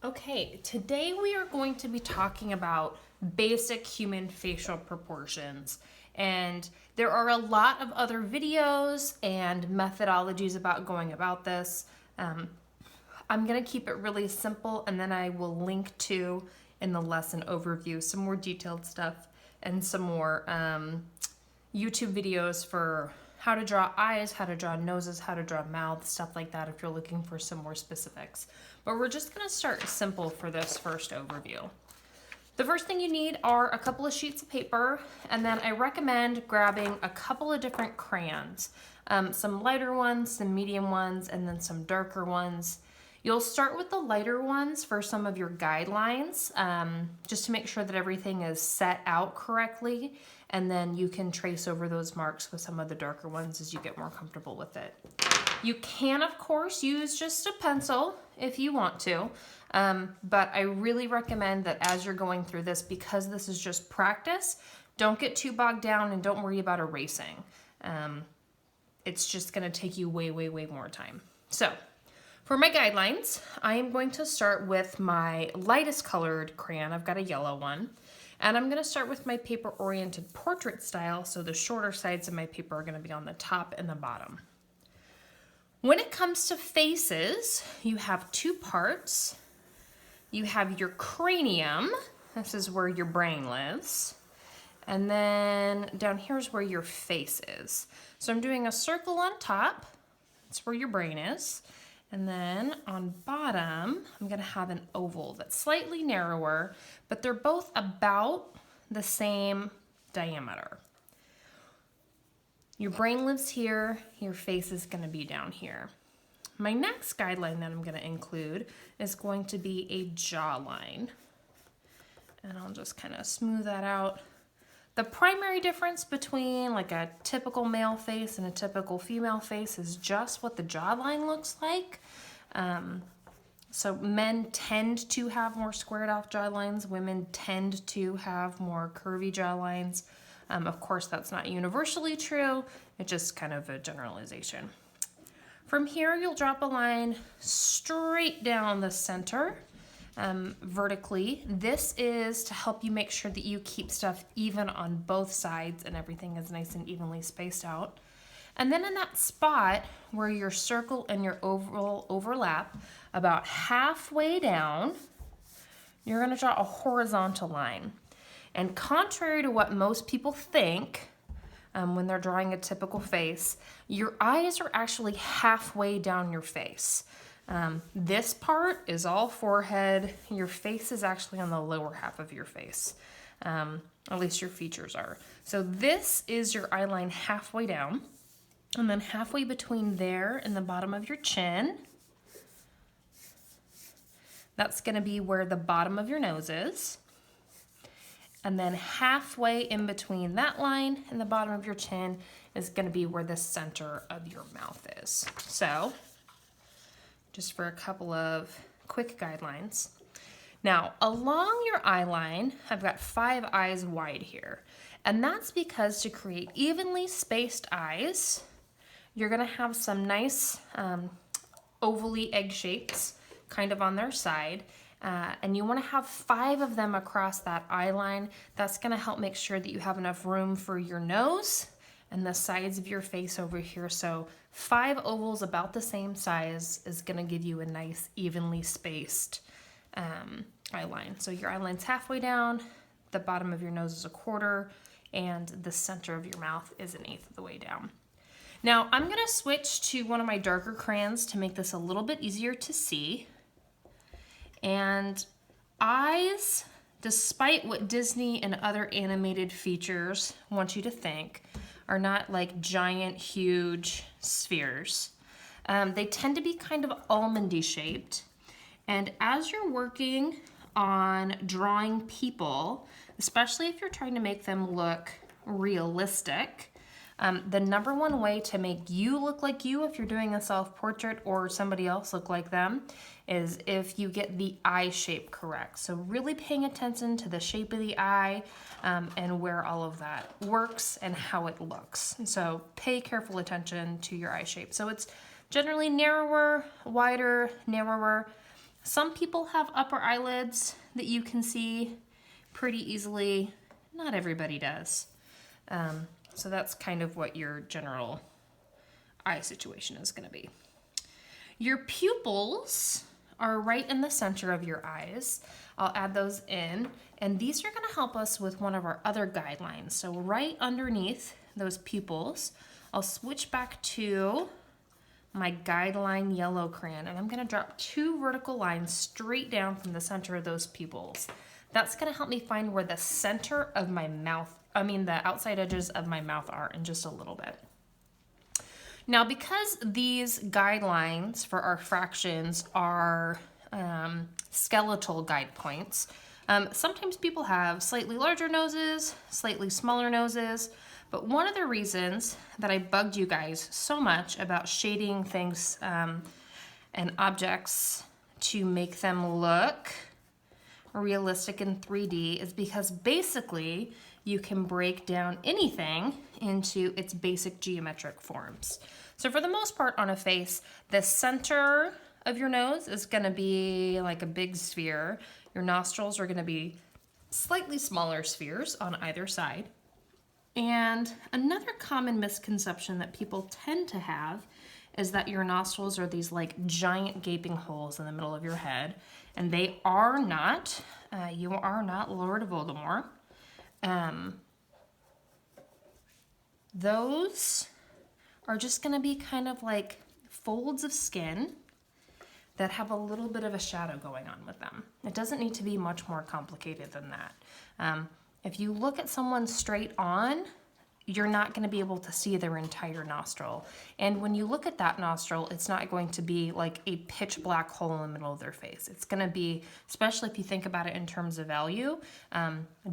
Okay, today we are going to be talking about basic human facial proportions. And there are a lot of other videos and methodologies about going about this. I'm going to keep it really simple, and then I will link to, in the lesson overview, some more detailed stuff and some more YouTube videos for how to draw eyes, how to draw noses, how to draw mouths, stuff like that if you're looking for some more specifics. But we're just going to start simple for this first overview. The first thing you need are a couple of sheets of paper, and then I recommend grabbing a couple of different crayons. Some lighter ones, some medium ones, and then some darker ones. You'll start with the lighter ones for some of your guidelines, just to make sure that everything is set out correctly, and then you can trace over those marks with some of the darker ones as you get more comfortable with it. You can, of course, use just a pencil if you want to, but I really recommend that as you're going through this, because this is just practice, don't get too bogged down and don't worry about erasing. It's just going to take you way, way, way more time. So, for my guidelines, I am going to start with my lightest colored crayon. I've got a yellow one. And I'm going to start with my paper-oriented portrait style, so the shorter sides of my paper are going to be on the top and the bottom. When it comes to faces, you have two parts. You have your cranium. This is where your brain lives. And then down here is where your face is. So I'm doing a circle on top. That's where your brain is. And then on bottom, I'm gonna have an oval that's slightly narrower, but they're both about the same diameter. Your brain lives here, your face is gonna be down here. My next guideline that I'm gonna include is going to be a jawline. And I'll just kind of smooth that out. The primary difference between like a typical male face and a typical female face is just what the jawline looks like. So men tend to have more squared off jawlines. Women tend to have more curvy jawlines. Of course, that's not universally true. It's just kind of a generalization. From here, you'll drop a line straight down the center. Vertically. This is to help you make sure that you keep stuff even on both sides and everything is nice and evenly spaced out. And then in that spot where your circle and your oval overlap, about halfway down, you're going to draw a horizontal line. And contrary to what most people think, when they're drawing a typical face, your eyes are actually halfway down your face. This part is all forehead. Your face is actually on the lower half of your face. At least your features are. So this is your eye line halfway down. And then halfway between there and the bottom of your chin, that's going to be where the bottom of your nose is. And then halfway in between that line and the bottom of your chin is going to be where the center of your mouth is. So, just for a couple of quick guidelines. Now, along your eye line, I've got 5 eyes wide here. And that's because to create evenly spaced eyes, you're gonna have some nice ovally egg shapes kind of on their side. And you wanna have 5 of them across that eye line. That's gonna help make sure that you have enough room for your nose and the sides of your face over here. So 5 ovals about the same size is gonna give you a nice evenly spaced eye line. So your eye line's halfway down, the bottom of your nose is a quarter, and the center of your mouth is 1/8 of the way down. Now I'm gonna switch to one of my darker crayons to make this a little bit easier to see. And eyes, despite what Disney and other animated features want you to think, are not like giant, huge spheres. They tend to be kind of almondy shaped. And as you're working on drawing people, especially if you're trying to make them look realistic, the number one way to make you look like you if you're doing a self-portrait or somebody else look like them is if you get the eye shape correct. So really paying attention to the shape of the eye and where all of that works and how it looks. And so pay careful attention to your eye shape. So it's generally narrower, wider, narrower. Some people have upper eyelids that you can see pretty easily. Not everybody does. So that's kind of what your general eye situation is going to be. Your pupils are right in the center of your eyes. I'll add those in, and these are going to help us with one of our other guidelines. So right underneath those pupils, I'll switch back to my guideline yellow crayon, and I'm going to drop 2 vertical lines straight down from the center of those pupils. That's going to help me find where the center of my mouth, the outside edges of my mouth are in just a little bit. Now, because these guidelines for our fractions are skeletal guide points, sometimes people have slightly larger noses, slightly smaller noses, but one of the reasons that I bugged you guys so much about shading things and objects to make them look realistic in 3D is because basically you can break down anything into its basic geometric forms. So for the most part on a face, the center of your nose is gonna be like a big sphere. Your nostrils are gonna be slightly smaller spheres on either side. And another common misconception that people tend to have is that your nostrils are these like giant gaping holes in the middle of your head, and they are not. You are not Lord Voldemort. Those are just gonna be kind of like folds of skin that have a little bit of a shadow going on with them. It doesn't need to be much more complicated than that. If you look at someone straight on, you're not gonna be able to see their entire nostril. And when you look at that nostril, it's not going to be like a pitch black hole in the middle of their face. It's gonna be, especially if you think about it in terms of value,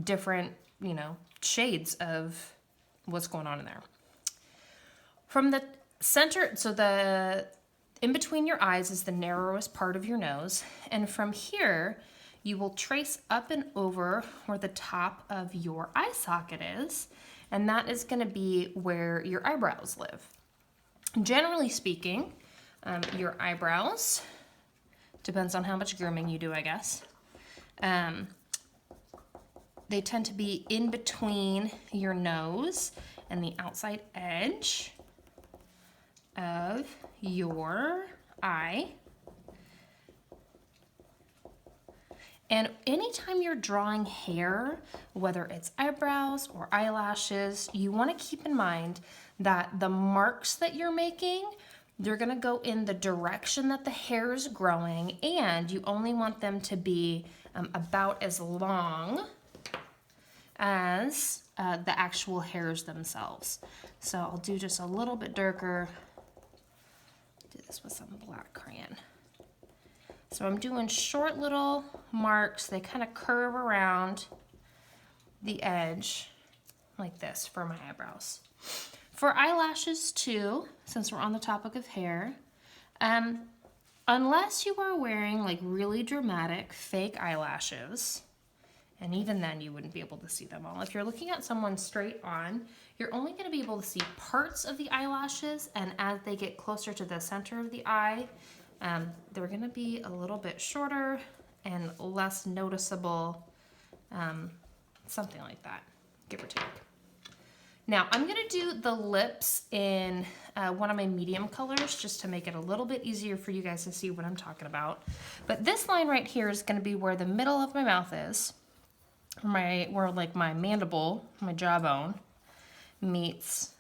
different, shades of what's going on in there. From the center, so the in between your eyes is the narrowest part of your nose, and from here, you will trace up and over where the top of your eye socket is, and that is gonna be where your eyebrows live. Generally speaking, your eyebrows, depends on how much grooming you do, I guess, they tend to be in between your nose and the outside edge of your eye. And anytime you're drawing hair, whether it's eyebrows or eyelashes, you want to keep in mind that the marks that you're making, they're going to go in the direction that the hair is growing, and you only want them to be about as long as the actual hairs themselves. So I'll do just a little bit darker. Do this with some black crayon. So I'm doing short little marks. They kind of curve around the edge like this for my eyebrows. For eyelashes too, since we're on the topic of hair, unless you are wearing like really dramatic fake eyelashes, and even then you wouldn't be able to see them all. If you're looking at someone straight on, you're only going to be able to see parts of the eyelashes, and as they get closer to the center of the eye, they're going to be a little bit shorter and less noticeable, something like that, give or take. Now I'm going to do the lips in one of my medium colors just to make it a little bit easier for you guys to see what I'm talking about. But this line right here is going to be where the middle of my mouth is, where like my mandible, my jawbone meets.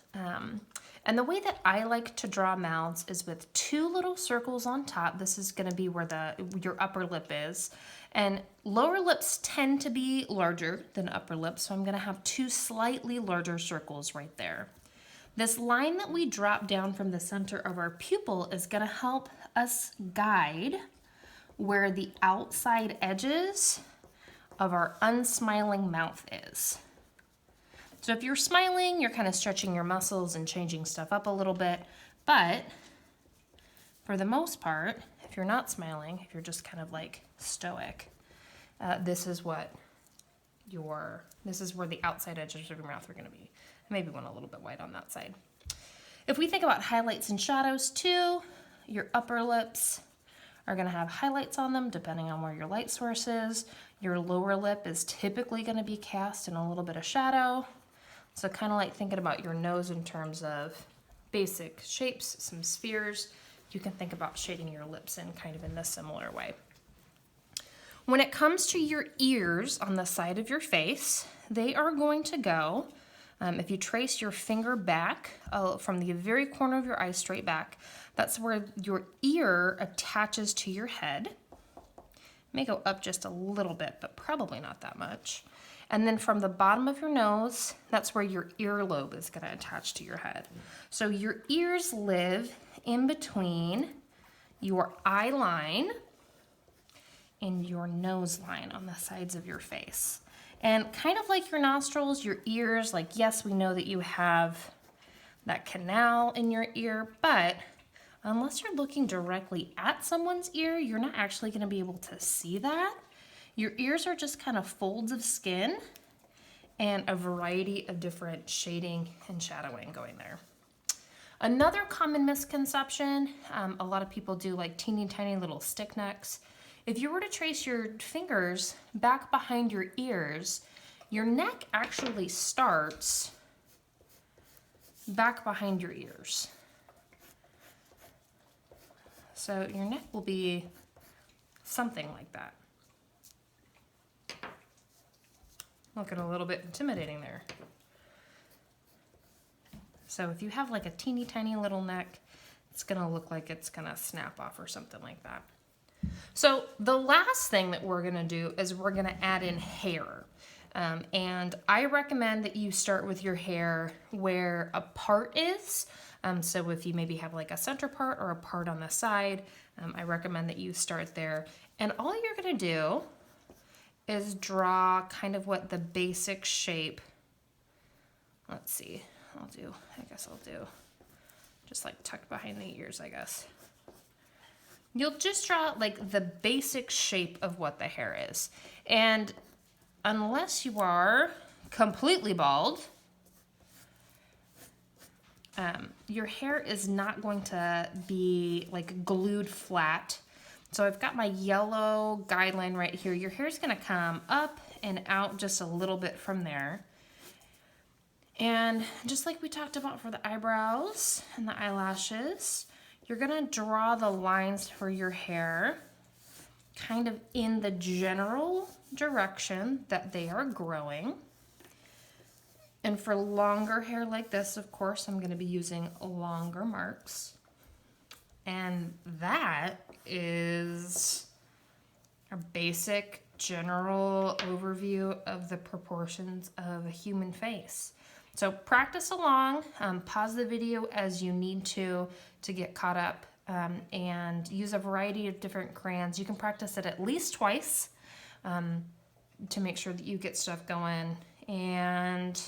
And the way that I like to draw mouths is with 2 little circles on top. This is going to be where your upper lip is. And lower lips tend to be larger than upper lips, so I'm going to have 2 slightly larger circles right there. This line that we drop down from the center of our pupil is going to help us guide where the outside edges of our unsmiling mouth is. So if you're smiling, you're kind of stretching your muscles and changing stuff up a little bit, but for the most part, if you're not smiling, if you're just kind of like stoic, this is where the outside edges of your mouth are going to be. Maybe one a little bit white on that side. If we think about highlights and shadows too, your upper lips are gonna have highlights on them depending on where your light source is. Your lower lip is typically gonna be cast in a little bit of shadow. So kind of like thinking about your nose in terms of basic shapes, some spheres, you can think about shading your lips in kind of in this similar way. When it comes to your ears on the side of your face, they are going to go, if you trace your finger back from the very corner of your eye straight back, that's where your ear attaches to your head. It may go up just a little bit, but probably not that much. And then from the bottom of your nose, that's where your earlobe is going to attach to your head. So your ears live in between your eye line and your nose line on the sides of your face. And kind of like your nostrils, your ears, like yes, we know that you have that canal in your ear, but unless you're looking directly at someone's ear, you're not actually gonna be able to see that. Your ears are just kind of folds of skin and a variety of different shading and shadowing going there. Another common misconception, a lot of people do like teeny tiny little stick necks. If you were to trace your fingers back behind your ears, your neck actually starts back behind your ears. So your neck will be something like that. Looking a little bit intimidating there. So if you have like a teeny tiny little neck, it's gonna look like it's gonna snap off or something like that. So the last thing that we're gonna do is we're gonna add in hair. And I recommend that you start with your hair where a part is. So if you maybe have like a center part or a part on the side, I recommend that you start there. And all you're gonna do is draw kind of what the basic shape, let's see, I guess I'll do just like tucked behind the ears, I guess. You'll just draw like the basic shape of what the hair is. And unless you are completely bald, your hair is not going to be like glued flat. So I've got my yellow guideline right here. Your hair is gonna come up and out just a little bit from there. And just like we talked about for the eyebrows and the eyelashes, you're gonna draw the lines for your hair kind of in the general direction that they are growing. And for longer hair like this, of course, I'm gonna be using longer marks. And that is a basic general overview of the proportions of a human face. So practice along, pause the video as you need to get caught up, and use a variety of different crayons. You can practice it at least twice to make sure that you get stuff going. And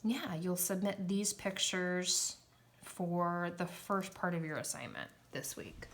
yeah, you'll submit these pictures for the first part of your assignment this week.